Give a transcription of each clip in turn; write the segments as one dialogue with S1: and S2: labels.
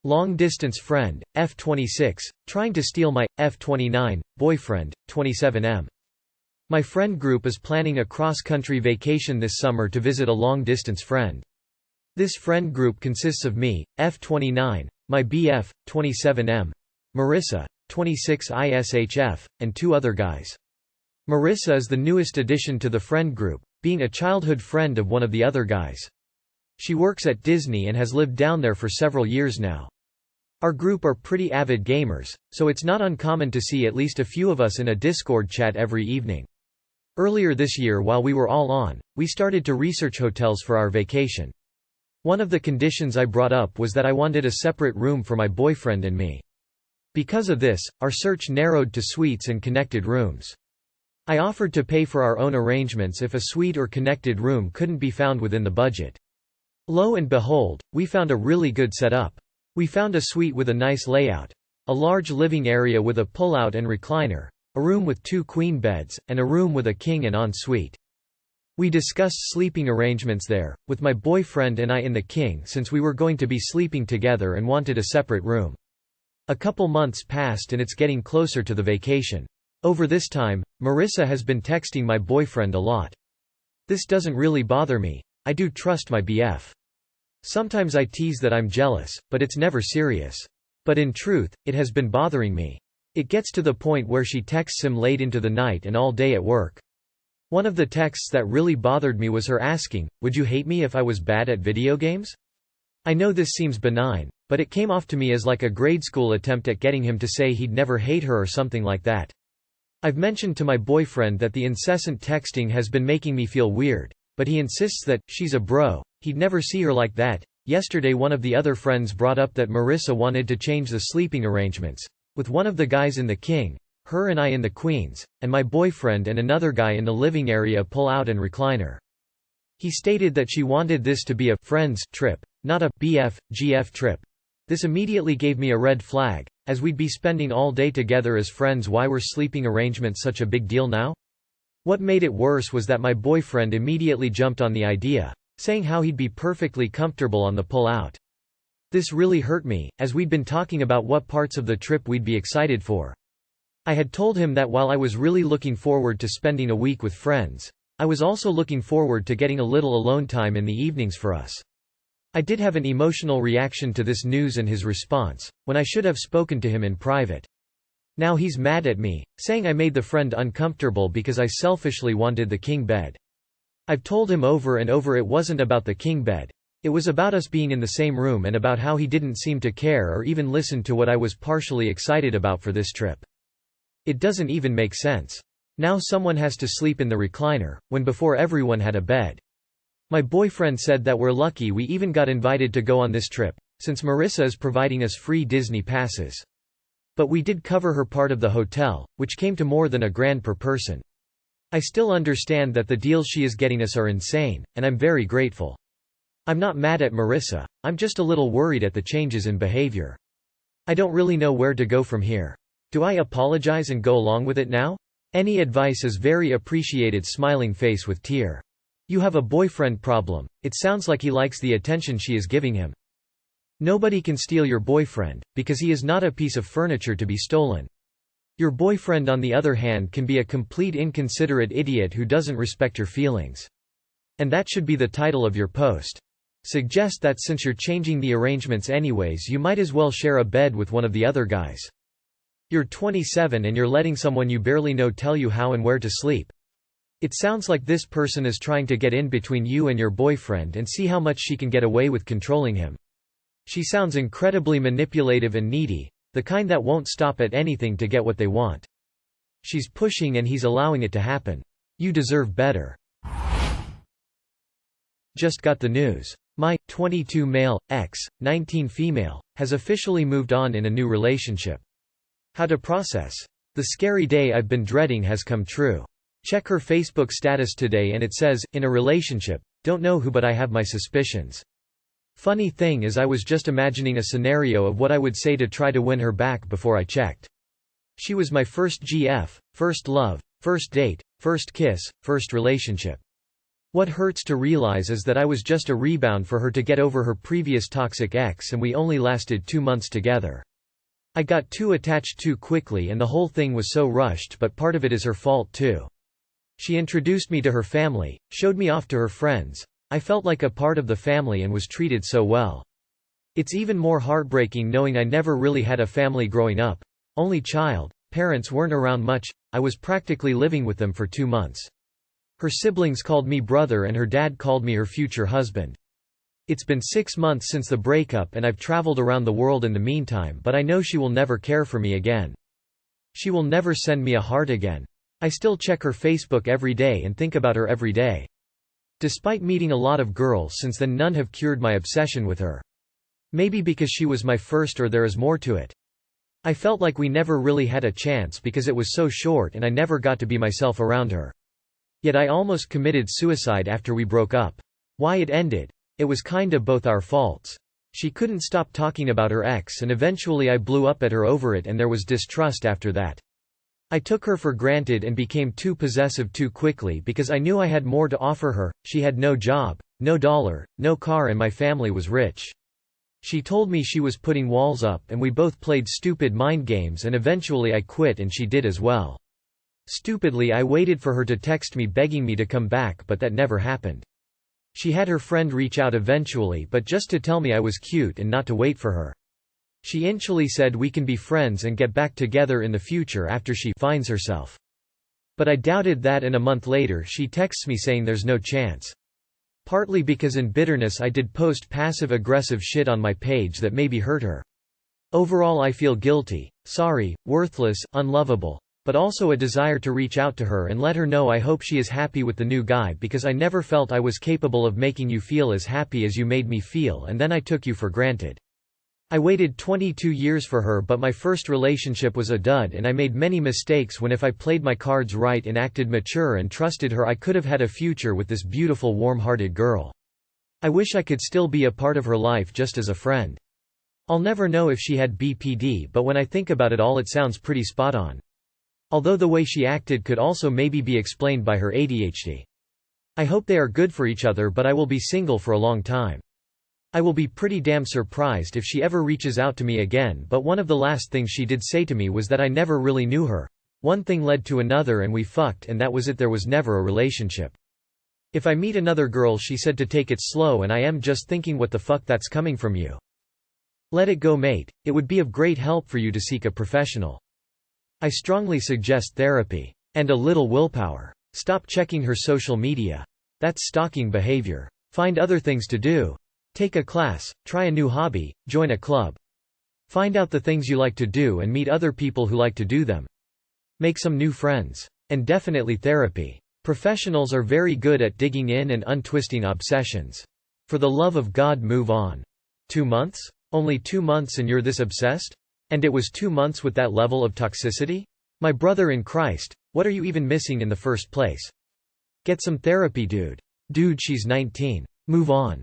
S1: Long-distance friend, F26, trying to steal my F29 boyfriend, 27M. My friend group is planning a cross-country vacation this summer to visit a long-distance friend. This friend group consists of me, F29, my BF, 27M, Marissa, 26 ISHF, and 2 other guys. Marissa is the newest addition to the friend group, being a childhood friend of one of the other guys. She works at Disney and has lived down there for several years now. Our group are pretty avid gamers, so it's not uncommon to see at least a few of us in a Discord chat every evening. Earlier this year, while we were all on, we started to research hotels for our vacation. One of the conditions I brought up was that I wanted a separate room for my boyfriend and me. Because of this, our search narrowed to suites and connected rooms. I offered to pay for our own arrangements if a suite or connected room couldn't be found within the budget. Lo and behold, we found a really good setup. We found a suite with a nice layout. A large living area with a pull-out and recliner, a room with 2 queen beds, and a room with a king and en-suite. We discussed sleeping arrangements there, with my boyfriend and I in the king since we were going to be sleeping together and wanted a separate room. A couple months passed and it's getting closer to the vacation. Over this time, Marissa has been texting my boyfriend a lot. This doesn't really bother me. I do trust my BF. Sometimes I tease that I'm jealous, but it's never serious. But in truth, it has been bothering me. It gets to the point where she texts him late into the night and all day at work. One of the texts that really bothered me was her asking, "Would you hate me if I was bad at video games?" I know this seems benign, but it came off to me as like a grade school attempt at getting him to say he'd never hate her or something like that. I've mentioned to my boyfriend that the incessant texting has been making me feel weird, but he insists that, she's a bro, he'd never see her like that. Yesterday one of the other friends brought up that Marissa wanted to change the sleeping arrangements, with one of the guys in the king, her and I in the queens, and my boyfriend and another guy in the living area pull-out and recliner. He stated that she wanted this to be a friends trip, not a BF, GF trip. This immediately gave me a red flag, as we'd be spending all day together as friends. Why were sleeping arrangements such a big deal now? What made it worse was that my boyfriend immediately jumped on the idea, saying how he'd be perfectly comfortable on the pull-out. This really hurt me, as we'd been talking about what parts of the trip we'd be excited for. I had told him that while I was really looking forward to spending a week with friends, I was also looking forward to getting a little alone time in the evenings for us. I did have an emotional reaction to this news and his response, when I should have spoken to him in private. Now he's mad at me, saying I made the friend uncomfortable because I selfishly wanted the king bed. I've told him over and over it wasn't about the king bed. It was about us being in the same room and about how he didn't seem to care or even listen to what I was partially excited about for this trip. It doesn't even make sense. Now someone has to sleep in the recliner, when before everyone had a bed. My boyfriend said that we're lucky we even got invited to go on this trip, since Marissa is providing us free Disney passes. But we did cover her part of the hotel, which came to more than $1,000 per person. I still understand that the deals she is getting us are insane, and I'm very grateful. I'm not mad at Marissa, I'm just a little worried at the changes in behavior. I don't really know where to go from here. Do I apologize and go along with it now? Any advice is very appreciated. Smiling face with tear. You have a boyfriend problem. It sounds like he likes the attention she is giving him. Nobody can steal your boyfriend, because he is not a piece of furniture to be stolen. Your boyfriend on the other hand can be a complete inconsiderate idiot who doesn't respect your feelings. And that should be the title of your post. Suggest that since you're changing the arrangements anyways, you might as well share a bed with one of the other guys. You're 27 and you're letting someone you barely know tell you how and where to sleep. It sounds like this person is trying to get in between you and your boyfriend and see how much she can get away with controlling him. She sounds incredibly manipulative and needy, the kind that won't stop at anything to get what they want. She's pushing and he's allowing it to happen. You deserve better. Just got the news. My 22 male, ex, 19 female, has officially moved on in a new relationship. How to process. The scary day I've been dreading has come true. Check her Facebook status today and it says, in a relationship, don't know who but I have my suspicions. Funny thing is I was just imagining a scenario of what I would say to try to win her back before I checked. She was my first GF, first love, first date, first kiss, first relationship. What hurts to realize is that I was just a rebound for her to get over her previous toxic ex, and we only lasted 2 months together. I got too attached too quickly and the whole thing was so rushed, but part of it is her fault too. She introduced me to her family, showed me off to her friends. I felt like a part of the family and was treated so well. It's even more heartbreaking knowing I never really had a family growing up. Only child, parents weren't around much, I was practically living with them for 2 months. Her siblings called me brother and her dad called me her future husband. It's been 6 months since the breakup and I've traveled around the world in the meantime, but I know she will never care for me again. She will never send me a heart again. I still check her Facebook every day and think about her every day. Despite meeting a lot of girls since then, none have cured my obsession with her. Maybe because she was my first, or there is more to it. I felt like we never really had a chance because it was so short and I never got to be myself around her. Yet I almost committed suicide after we broke up. Why it ended? It was kind of both our faults. She couldn't stop talking about her ex and eventually I blew up at her over it and there was distrust after that. I took her for granted and became too possessive too quickly because I knew I had more to offer her. She had no job, no dollar, no car, and my family was rich. She told me she was putting walls up and we both played stupid mind games and eventually I quit and she did as well. Stupidly I waited for her to text me begging me to come back, but that never happened. She had her friend reach out eventually, but just to tell me I was cute and not to wait for her. She initially said we can be friends and get back together in the future after she finds herself. But I doubted that and a month later she texts me saying there's no chance. Partly because in bitterness I did post passive-aggressive shit on my page that maybe hurt her. Overall I feel guilty, sorry, worthless, unlovable. But also a desire to reach out to her and let her know I hope she is happy with the new guy because I never felt I was capable of making you feel as happy as you made me feel, and then I took you for granted. I waited 22 years for her, but my first relationship was a dud and I made many mistakes when if I played my cards right and acted mature and trusted her I could have had a future with this beautiful warm-hearted girl. I wish I could still be a part of her life just as a friend. I'll never know if she had BPD, but when I think about it all it sounds pretty spot on. Although the way she acted could also maybe be explained by her ADHD. I hope they are good for each other, but I will be single for a long time. I will be pretty damn surprised if she ever reaches out to me again, but one of the last things she did say to me was that I never really knew her. One thing led to another and we fucked and that was it, there was never a relationship. If I meet another girl she said to take it slow and I am just thinking what the fuck, that's coming from you. Let it go, mate, it would be of great help for you to seek a professional. I strongly suggest therapy. And a little willpower. Stop checking her social media. That's stalking behavior. Find other things to do. Take a class, try a new hobby, join a club. Find out the things you like to do and meet other people who like to do them. Make some new friends. And definitely therapy. Professionals are very good at digging in and untwisting obsessions. For the love of God, move on. 2 months? Only 2 months and you're this obsessed? And it was 2 months with that level of toxicity? My brother in Christ, what are you even missing in the first place? Get some therapy, dude. Dude, she's 19. Move on.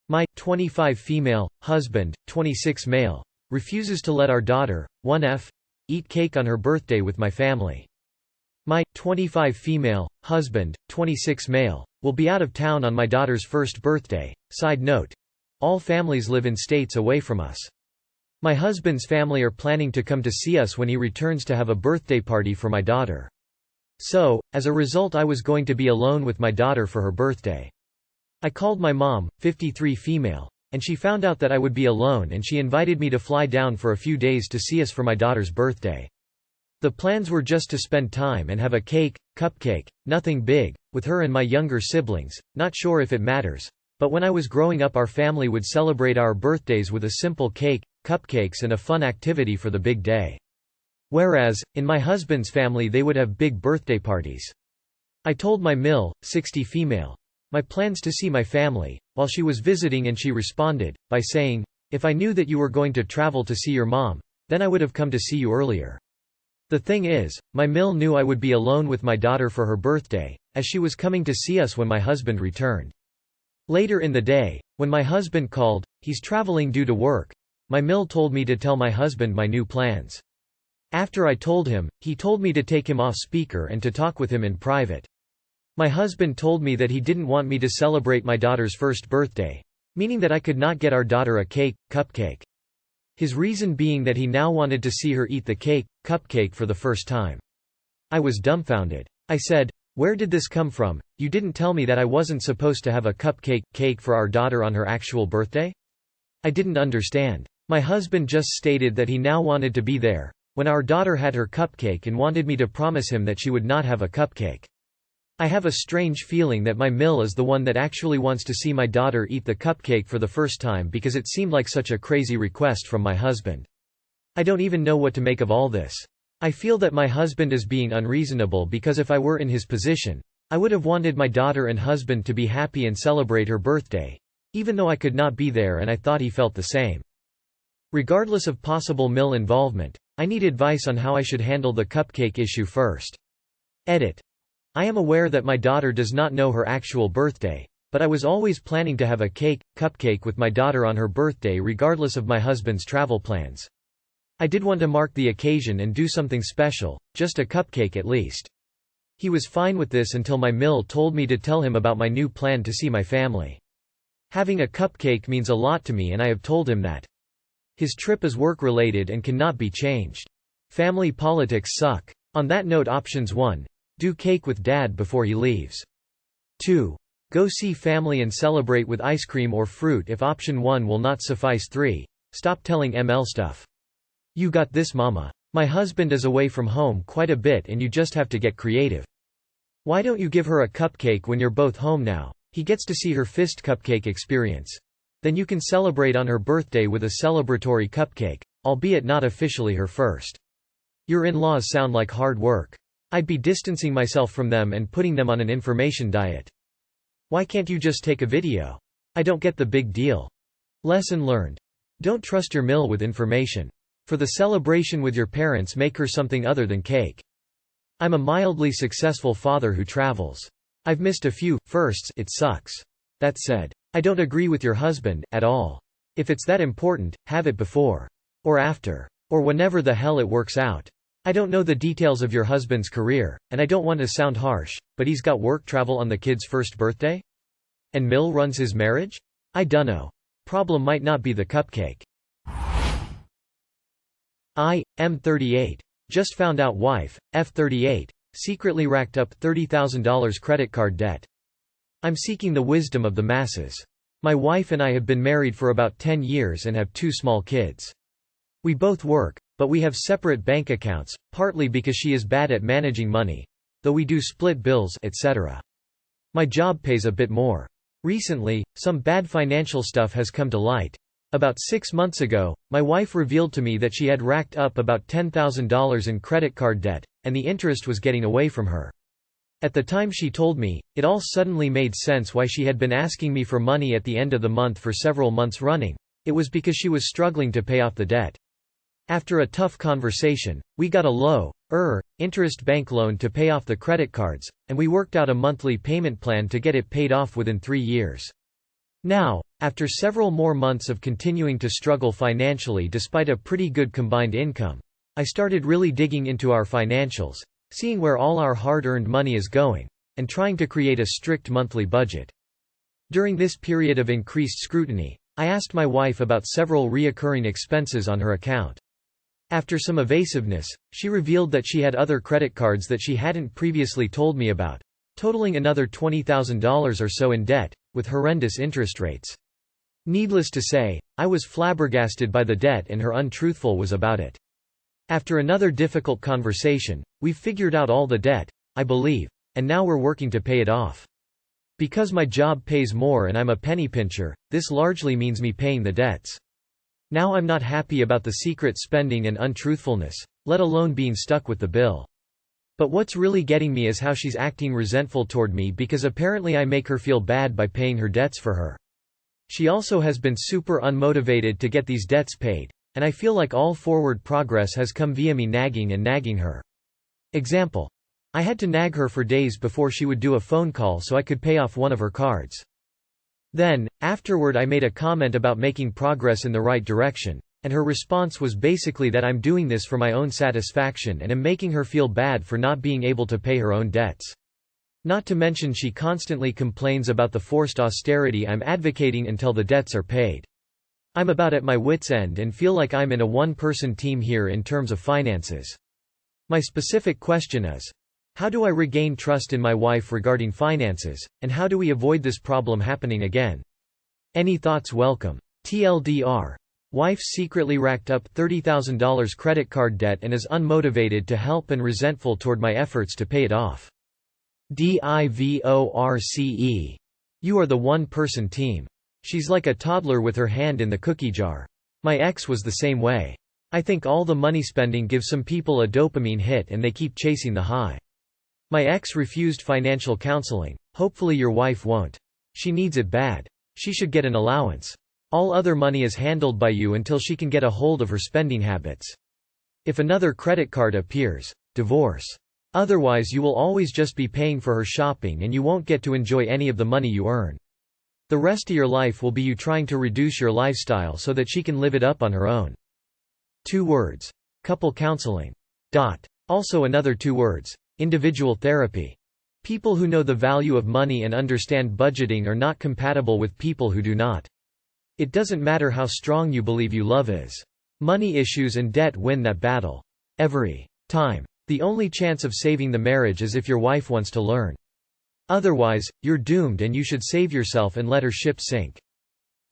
S1: My 25 female husband, 26 male, refuses to let our daughter, 1F, eat cake on her birthday with my family. My 25 female husband, 26 male, will be out of town on my daughter's first birthday. Side note: all families live in states away from us. My husband's family are planning to come to see us when he returns to have a birthday party for my daughter. So, as a result, I was going to be alone with my daughter for her birthday. I called my mom, 53 female, and she found out that I would be alone and she invited me to fly down for a few days to see us for my daughter's birthday. The plans were just to spend time and have a cake, cupcake, nothing big, with her and my younger siblings, not sure if it matters. But when I was growing up our family would celebrate our birthdays with a simple cake, cupcakes and a fun activity for the big day. Whereas, in my husband's family they would have big birthday parties. I told my 60 female, my plans to see my family, while she was visiting, and she responded, by saying, "If I knew that you were going to travel to see your mom, then I would have come to see you earlier." The thing is, my knew I would be alone with my daughter for her birthday, as she was coming to see us when my husband returned. Later in the day, when my husband called, he's traveling due to work, my told me to tell my husband my new plans. After I told him, he told me to take him off speaker and to talk with him in private. My husband told me that he didn't want me to celebrate my daughter's first birthday, meaning that I could not get our daughter a cupcake. His reason being that he now wanted to see her eat the cupcake for the first time. I was dumbfounded. I said, "Where did this come from? You didn't tell me that I wasn't supposed to have a cake for our daughter on her actual birthday?" I didn't understand. My husband just stated that he now wanted to be there when our daughter had her cupcake and wanted me to promise him that she would not have a cupcake. I have a strange feeling that my Mill is the one that actually wants to see my daughter eat the cupcake for the first time because it seemed like such a crazy request from my husband. I don't even know what to make of all this. I feel that my husband is being unreasonable because if I were in his position, I would have wanted my daughter and husband to be happy and celebrate her birthday, even though I could not be there, and I thought he felt the same. Regardless of possible Mill involvement, I need advice on how I should handle the cupcake issue first. Edit. I am aware that my daughter does not know her actual birthday, but I was always planning to have a cupcake with my daughter on her birthday regardless of my husband's travel plans. I did want to mark the occasion and do something special, just a cupcake at least. He was fine with this until my Mill told me to tell him about my new plan to see my family. Having a cupcake means a lot to me, and I have told him that. His trip is work-related and cannot be changed. Family politics suck. On that note, options 1. Do cake with dad before he leaves. 2. Go see family and celebrate with ice cream or fruit if option 1 will not suffice. 3. Stop telling ML stuff. You got this, mama. My husband is away from home quite a bit and you just have to get creative. Why don't you give her a cupcake when you're both home now? He gets to see her fist cupcake experience. Then you can celebrate on her birthday with a celebratory cupcake, albeit not officially her first. Your in-laws sound like hard work. I'd be distancing myself from them and putting them on an information diet. Why can't you just take a video? I don't get the big deal. Lesson learned. Don't trust your Mill with information. For the celebration with your parents, make her something other than cake. I'm a mildly successful father who travels. I've missed a few firsts. It sucks. That said, I don't agree with your husband at all. If it's that important, have it before. Or after. Or whenever the hell it works out. I don't know the details of your husband's career, and I don't want to sound harsh, but he's got work travel on the kid's first birthday? And Mill runs his marriage? I dunno. Problem might not be the cupcake. I'm 38. Just found out wife, F28, secretly racked up $30,000 credit card debt. I'm seeking the wisdom of the masses. My wife and I have been married for about 10 years and have 2 small kids. We both work, but we have separate bank accounts, partly because she is bad at managing money, though we do split bills, etc. My job pays a bit more. Recently, some bad financial stuff has come to light. About 6 months ago, my wife revealed to me that she had racked up about $10,000 in credit card debt, and the interest was getting away from her. At the time she told me, it all suddenly made sense why she had been asking me for money at the end of the month for several months running. It was because she was struggling to pay off the debt. After a tough conversation, we got a low-interest bank loan to pay off the credit cards, and we worked out a monthly payment plan to get it paid off within 3 years. Now, after several more months of continuing to struggle financially despite a pretty good combined income, I started really digging into our financials, seeing where all our hard-earned money is going, and trying to create a strict monthly budget. During this period of increased scrutiny, I asked my wife about several reoccurring expenses on her account. After some evasiveness, she revealed that she had other credit cards that she hadn't previously told me about, totaling another $20,000 or so in debt, with horrendous interest rates. Needless to say, I was flabbergasted by the debt and her untruthful was about it. After another difficult conversation, we've figured out all the debt, I believe, and now we're working to pay it off. Because my job pays more and I'm a penny pincher, this largely means me paying the debts. Now I'm not happy about the secret spending and untruthfulness, let alone being stuck with the bill. But what's really getting me is how she's acting resentful toward me because apparently I make her feel bad by paying her debts for her. She also has been super unmotivated to get these debts paid, and I feel like all forward progress has come via me nagging her. Example. I had to nag her for days before she would do a phone call so I could pay off one of her cards. Then, afterward I made a comment about making progress in the right direction, and her response was basically that I'm doing this for my own satisfaction and am making her feel bad for not being able to pay her own debts. Not to mention she constantly complains about the forced austerity I'm advocating until the debts are paid. I'm about at my wit's end and feel like I'm in a one-person team here in terms of finances. My specific question is, how do I regain trust in my wife regarding finances, and how do we avoid this problem happening again? Any thoughts welcome. TLDR. Wife secretly racked up $30,000 credit card debt and is unmotivated to help and resentful toward my efforts to pay it off. DIVORCE. You are the one-person team. She's like a toddler with her hand in the cookie jar. My ex was the same way. I think all the money spending gives some people a dopamine hit and they keep chasing the high. My ex refused financial counseling. Hopefully your wife won't. She needs it bad. She should get an allowance. All other money is handled by you until she can get a hold of her spending habits. If another credit card appears, divorce. Otherwise you will always just be paying for her shopping and you won't get to enjoy any of the money you earn. The rest of your life will be you trying to reduce your lifestyle so that she can live it up on her own. 2 words. Couple counseling. Also another 2 words. Individual therapy. People who know the value of money and understand budgeting are not compatible with people who do not. It doesn't matter how strong you believe you love is. Money issues and debt win that battle. Every time. The only chance of saving the marriage is if your wife wants to learn. Otherwise, you're doomed and you should save yourself and let her ship sink.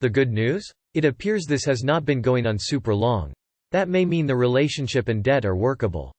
S1: The good news? It appears this has not been going on super long. That may mean the relationship and debt are workable.